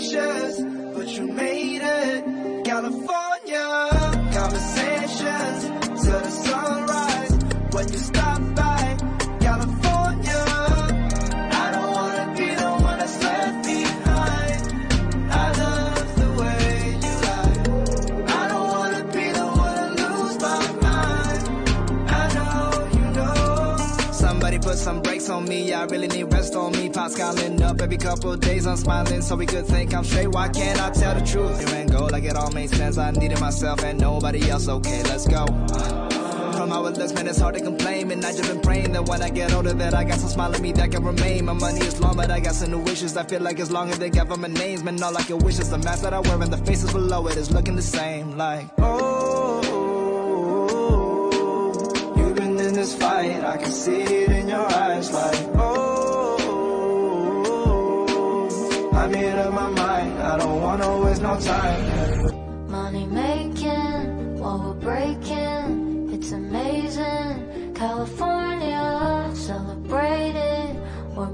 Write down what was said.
spacious, but you made it. California, conversations till the sunrise. When you stop by California, I don't wanna be the one that's left behind. I love the way you lie. I don't wanna be the one to lose my mind. I know you know. Somebody put some brakes on me, I really need rest on me. Pops calling up every couple of days, I'm smiling so we could think I'm straight. Why can't I tell the truth? Here and go like it all makes sense. I needed myself and nobody else. Okay, let's go. From how it looks, man, it's hard to complain. And I just been praying that when I get older that I got some smile in me that can remain. My money is long, but I got some new wishes. I feel like as long as they government names, man, all I can wish is the mask that I wear and the faces below it is looking the same. Like, oh, you've been in this fight, I can see it in your eyes. Like, oh, I'm here to my mind, I don't wanna waste no time. Money making, while we're breaking, it's amazing. California, celebrated, we're